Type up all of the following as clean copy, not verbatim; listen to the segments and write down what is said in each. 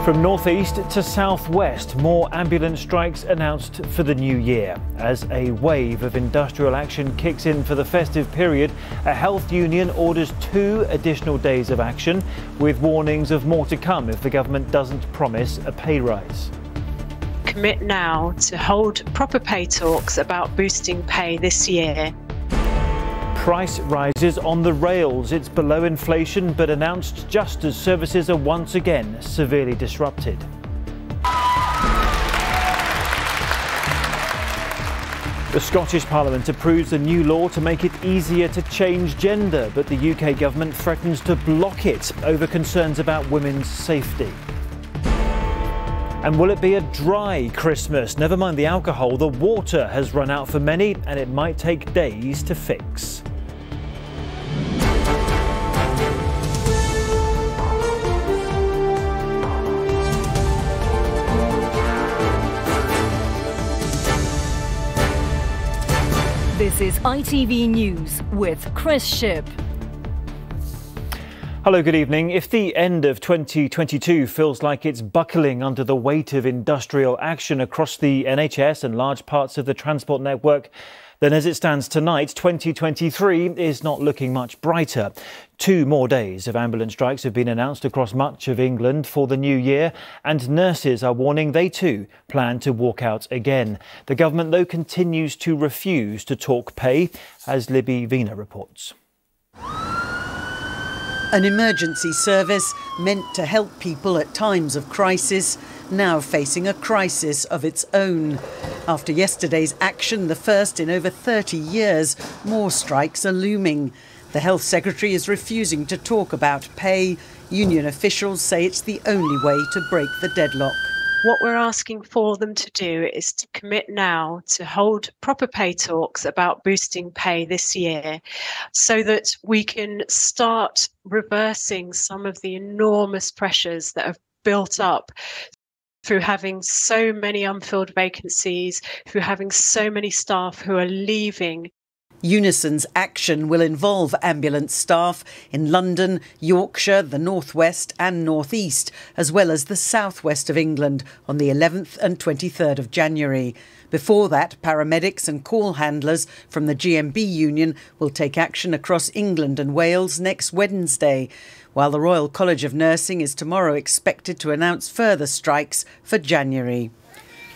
From northeast to southwest, more ambulance strikes announced for the new year. As a wave of industrial action kicks in for the festive period, a health union orders 2 additional days of action, with warnings of more to come if the government doesn't promise a pay rise. Commit now to hold proper pay talks about boosting pay this year. Price rises on the rails. It's below inflation, but announced just as services are once again severely disrupted. The Scottish Parliament approves a new law to make it easier to change gender, but the UK government threatens to block it over concerns about women's safety. And will it be a dry Christmas? Never mind the alcohol, the water has run out for many and it might take days to fix. This is ITV News with Chris Shipp. Hello, good evening. If the end of 2022 feels like it's buckling under the weight of industrial action across the NHS and large parts of the transport network, then as it stands tonight, 2023 is not looking much brighter. 2 more days of ambulance strikes have been announced across much of England for the new year, and nurses are warning they too plan to walk out again. The government, though, continues to refuse to talk pay, as Libby Vina reports. An emergency service meant to help people at times of crisis, now facing a crisis of its own. After yesterday's action, the first in over 30 years, more strikes are looming. The Health Secretary is refusing to talk about pay. Union officials say it's the only way to break the deadlock. What we're asking for them to do is to commit now to hold proper pay talks about boosting pay this year so that we can start reversing some of the enormous pressures that have built up through having so many unfilled vacancies, through having so many staff who are leaving. Unison's action will involve ambulance staff in London, Yorkshire, the North West and North East, as well as the South West of England on the 11th and 23rd of January. Before that, paramedics and call handlers from the GMB union will take action across England and Wales next Wednesday, while the Royal College of Nursing is tomorrow expected to announce further strikes for January.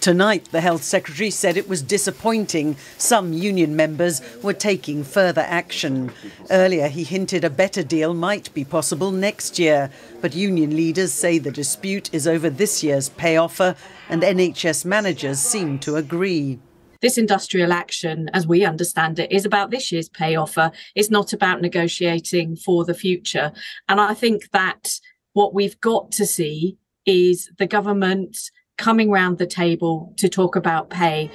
Tonight, the Health Secretary said it was disappointing some union members were taking further action. Earlier, he hinted a better deal might be possible next year, but union leaders say the dispute is over this year's pay offer, and NHS managers seem to agree. This industrial action, as we understand it, is about this year's pay offer. It's not about negotiating for the future. And I think that what we've got to see is the government coming round the table to talk about pay.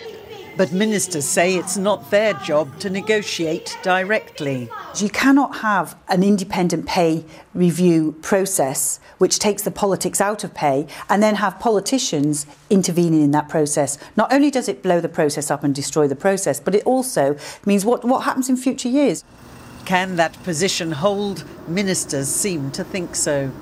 But ministers say it's not their job to negotiate directly. You cannot have an independent pay review process which takes the politics out of pay and then have politicians intervening in that process. Not only does it blow the process up and destroy the process, but it also means what happens in future years. Can that position hold? Ministers seem to think so.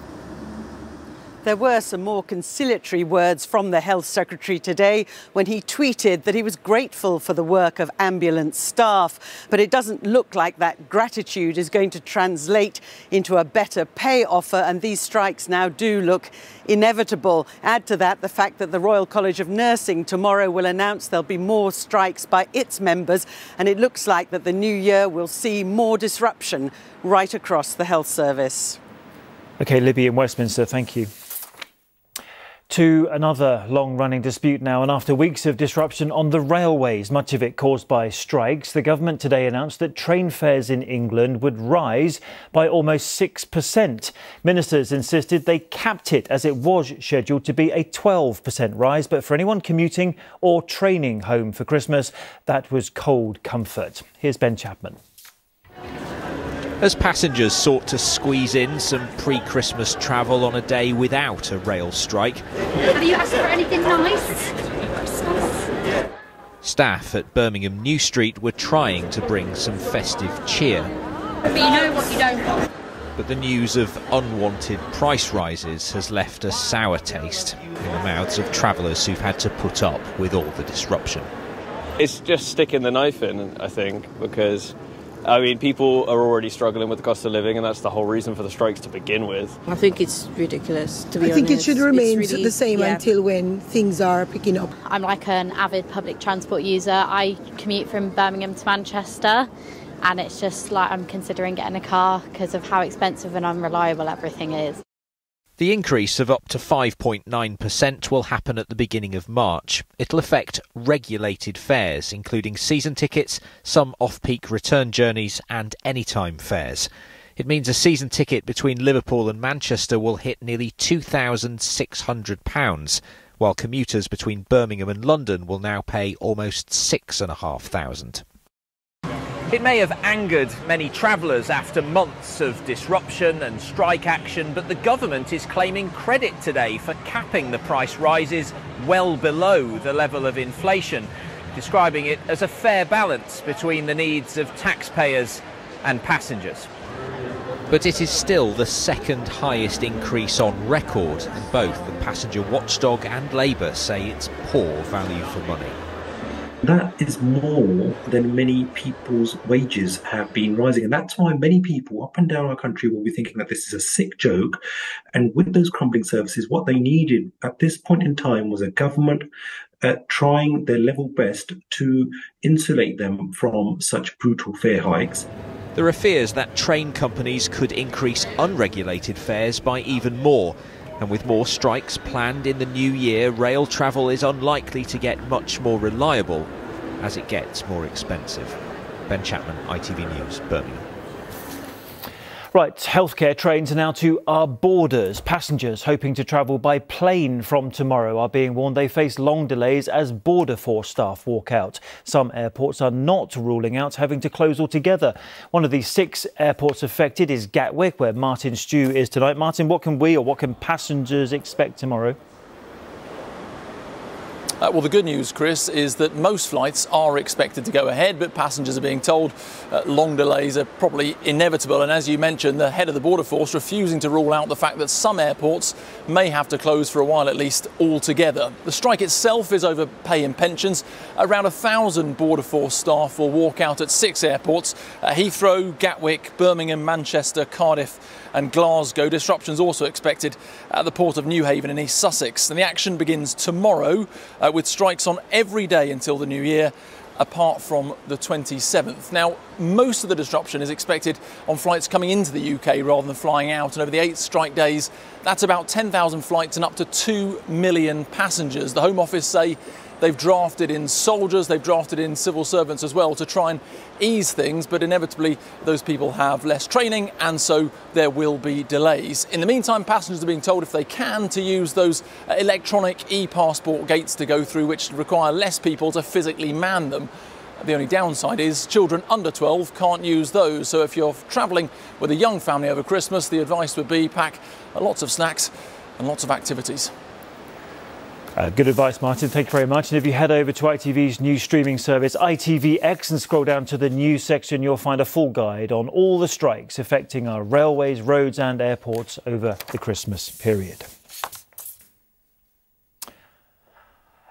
There were some more conciliatory words from the Health Secretary today when he tweeted that he was grateful for the work of ambulance staff. But it doesn't look like that gratitude is going to translate into a better pay offer, and these strikes now do look inevitable. Add to that the fact that the Royal College of Nursing tomorrow will announce there'll be more strikes by its members, and it looks like that the new year will see more disruption right across the health service. OK, Libby in Westminster, thank you. To another long-running dispute now, and after weeks of disruption on the railways, much of it caused by strikes, the government today announced that train fares in England would rise by almost 6%. Ministers insisted they capped it as it was scheduled to be a 12% rise, but for anyone commuting or training home for Christmas, that was cold comfort. Here's Ben Chapman. As passengers sought to squeeze in some pre-Christmas travel on a day without a rail strike. Have you asked for anything nice? Staff at Birmingham New Street were trying to bring some festive cheer. But you know what you don't want. But the news of unwanted price rises has left a sour taste in the mouths of travellers who've had to put up with all the disruption. It's just sticking the knife in, I think, because people are already struggling with the cost of living, and that's the whole reason for the strikes to begin with. I think it's ridiculous, to be honest. I think it should remain really, the same until when things are picking up. I'm like an avid public transport user. I commute from Birmingham to Manchester, and it's just like I'm considering getting a car because of how expensive and unreliable everything is. The increase of up to 5.9% will happen at the beginning of March. It'll affect regulated fares, including season tickets, some off-peak return journeys and anytime fares. It means a season ticket between Liverpool and Manchester will hit nearly £2,600, while commuters between Birmingham and London will now pay almost £6,500. It may have angered many travellers after months of disruption and strike action, but the government is claiming credit today for capping the price rises well below the level of inflation, describing it as a fair balance between the needs of taxpayers and passengers. But it is still the second highest increase on record, and both the passenger watchdog and Labour say it's poor value for money. That is more than many people's wages have been rising. And that's why many people up and down our country will be thinking that this is a sick joke. And with those crumbling services, what they needed at this point in time was a government trying their level best to insulate them from such brutal fare hikes. There are fears that train companies could increase unregulated fares by even more. And with more strikes planned in the new year, rail travel is unlikely to get much more reliable as it gets more expensive. Ben Chapman, ITV News, Birmingham. Right, healthcare trains are now to our borders. Passengers hoping to travel by plane from tomorrow are being warned they face long delays as Border Force staff walk out. Some airports are not ruling out having to close altogether. One of the 6 airports affected is Gatwick, where Martin Stew is tonight. Martin, what can passengers expect tomorrow? Well, the good news, Chris, is that most flights are expected to go ahead, but passengers are being told long delays are probably inevitable. And as you mentioned, the head of the Border Force refusing to rule out the fact that some airports may have to close for a while at least altogether. The strike itself is over pay and pensions. Around 1,000 Border Force staff will walk out at 6 airports: Heathrow, Gatwick, Birmingham, Manchester, Cardiff and Glasgow. Disruptions also expected at the port of Newhaven in East Sussex. And the action begins tomorrow with strikes on every day until the new year, apart from the 27th. Now, most of the disruption is expected on flights coming into the UK rather than flying out. And over the 8 strike days, that's about 10,000 flights and up to 2 million passengers. The Home Office say they've drafted in soldiers, they've drafted in civil servants as well to try and ease things, but inevitably those people have less training and so there will be delays. In the meantime, passengers are being told, if they can, to use those electronic e-passport gates to go through, which require less people to physically man them. The only downside is children under 12 can't use those. So if you're travelling with a young family over Christmas, the advice would be pack lots of snacks and lots of activities. Good advice, Martin. Thank you very much. And if you head over to ITV's new streaming service, ITVX, and scroll down to the news section, you'll find a full guide on all the strikes affecting our railways, roads and airports over the Christmas period.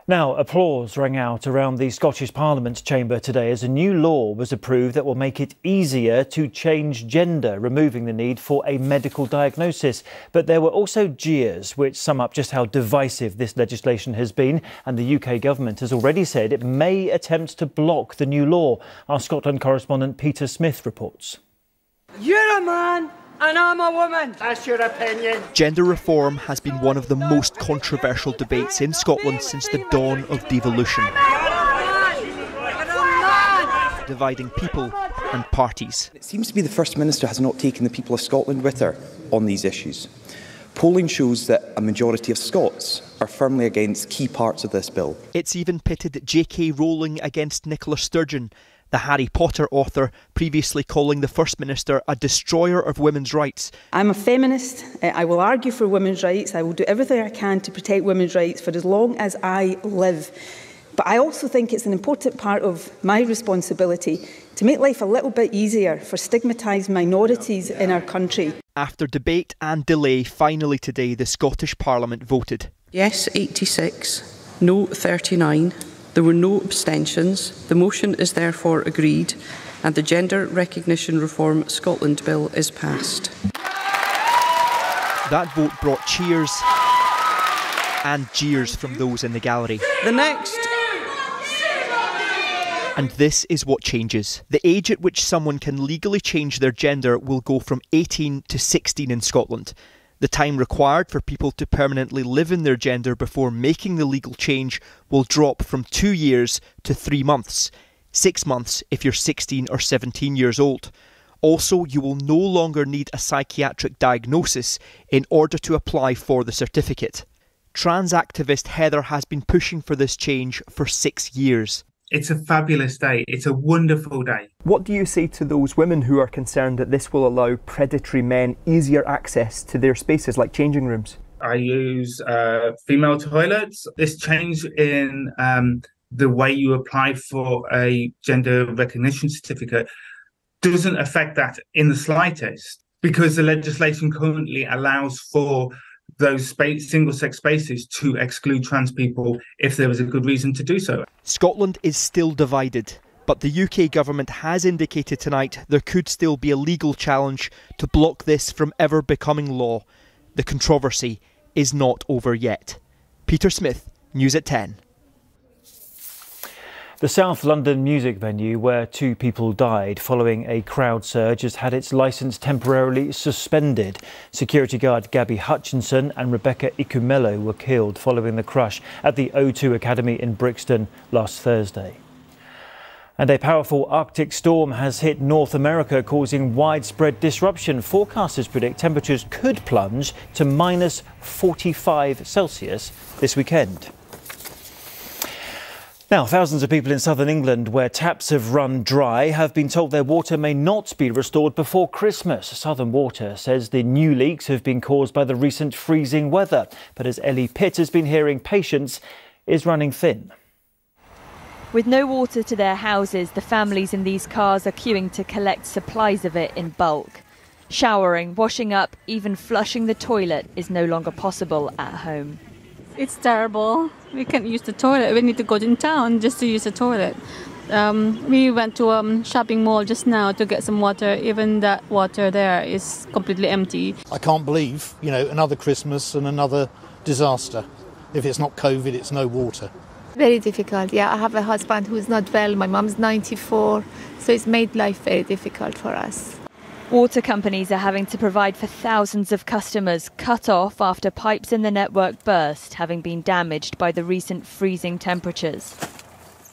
Now, applause rang out around the Scottish Parliament chamber today as a new law was approved that will make it easier to change gender, removing the need for a medical diagnosis. But there were also jeers which sum up just how divisive this legislation has been. And the UK government has already said it may attempt to block the new law. Our Scotland correspondent Peter Smith reports. You're a man and I'm a woman. That's your opinion. Gender reform has been one of the most controversial debates in Scotland since the dawn of devolution, dividing people and parties. It seems to be the First Minister has not taken the people of Scotland with her on these issues. Polling shows that a majority of Scots are firmly against key parts of this bill. It's even pitted J.K. Rowling against Nicola Sturgeon, the Harry Potter author, previously calling the First Minister a destroyer of women's rights. I'm a feminist. I will argue for women's rights. I will do everything I can to protect women's rights for as long as I live. But I also think it's an important part of my responsibility to make life a little bit easier for stigmatised minorities in our country. After debate and delay, finally today the Scottish Parliament voted. Yes, 86, no 39. There were no abstentions. The motion is therefore agreed and the Gender Recognition Reform Scotland Bill is passed. That vote brought cheers and jeers from those in the gallery. The next. And this is what changes. The age at which someone can legally change their gender will go from 18 to 16 in Scotland. The time required for people to permanently live in their gender before making the legal change will drop from 2 years to 3 months. 6 months if you're 16 or 17 years old. Also, you will no longer need a psychiatric diagnosis in order to apply for the certificate. Trans activist Heather has been pushing for this change for 6 years. It's a fabulous day. It's a wonderful day. What do you say to those women who are concerned that this will allow predatory men easier access to their spaces like changing rooms? I use female toilets. This change in the way you apply for a gender recognition certificate doesn't affect that in the slightest, because the legislation currently allows for those single-sex spaces to exclude trans people if there is a good reason to do so. Scotland is still divided, but the UK government has indicated tonight there could still be a legal challenge to block this from ever becoming law. The controversy is not over yet. Peter Smith, News at 10. The South London music venue where 2 people died following a crowd surge has had its licence temporarily suspended. Security guard Gabby Hutchinson and Rebecca Ikumelo were killed following the crush at the O2 Academy in Brixton last Thursday. And a powerful Arctic storm has hit North America, causing widespread disruption. Forecasters predict temperatures could plunge to minus 45 Celsius this weekend. Now, thousands of people in southern England where taps have run dry have been told their water may not be restored before Christmas. Southern Water says the new leaks have been caused by the recent freezing weather. But as Ellie Pitt has been hearing, patience is running thin. With no water to their houses, the families in these cars are queuing to collect supplies of it in bulk. Showering, washing up, even flushing the toilet is no longer possible at home. It's terrible. We can't use the toilet. We need to go in town just to use the toilet. We went to a shopping mall just now to get some water. Even that water there is completely empty. I can't believe, another Christmas and another disaster. If it's not COVID, it's no water. Very difficult, yeah. I have a husband who's not well. My mum's 94, so it's made life very difficult for us. Water companies are having to provide for thousands of customers cut off after pipes in the network burst, having been damaged by the recent freezing temperatures.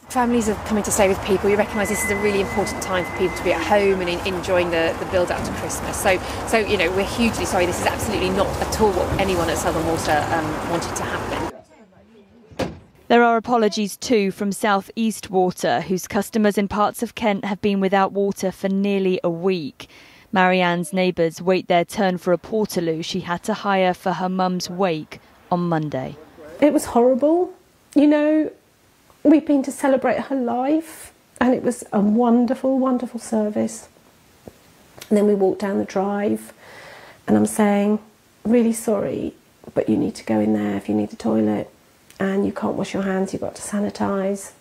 Families are coming to stay with people. You recognise this is a really important time for people to be at home and enjoying the build-up to Christmas. So we're hugely sorry. This is absolutely not at all what anyone at Southern Water wanted to happen. There are apologies too from South East Water, whose customers in parts of Kent have been without water for nearly a week. Marianne's neighbours wait their turn for a portaloo she had to hire for her mum's wake on Monday. It was horrible. We've been to celebrate her life and it was a wonderful, wonderful service. And then we walked down the drive and I'm saying, really sorry, but you need to go in there if you need a toilet and you can't wash your hands, you've got to sanitise.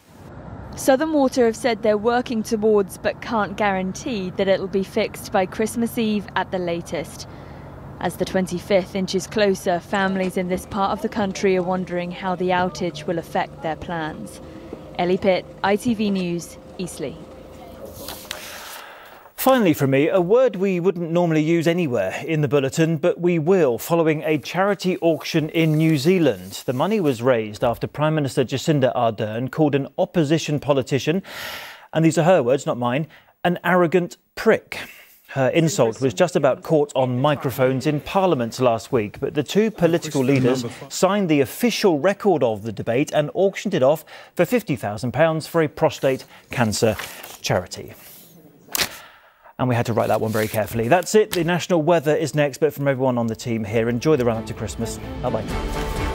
Southern Water have said they're working towards but can't guarantee that it'll be fixed by Christmas Eve at the latest. As the 25th inches closer, families in this part of the country are wondering how the outage will affect their plans. Ellie Pitt, ITV News, Eastleigh. Finally from me, a word we wouldn't normally use anywhere in the bulletin, but we will, following a charity auction in New Zealand. The money was raised after Prime Minister Jacinda Ardern called an opposition politician, and these are her words, not mine, an arrogant prick. Her insult was just about caught on microphones in Parliament last week, but the two political leaders signed the official record of the debate and auctioned it off for £50,000 for a prostate cancer charity. And we had to write that one very carefully. That's it. The national weather is next, but from everyone on the team here, enjoy the run up to Christmas. Bye-bye.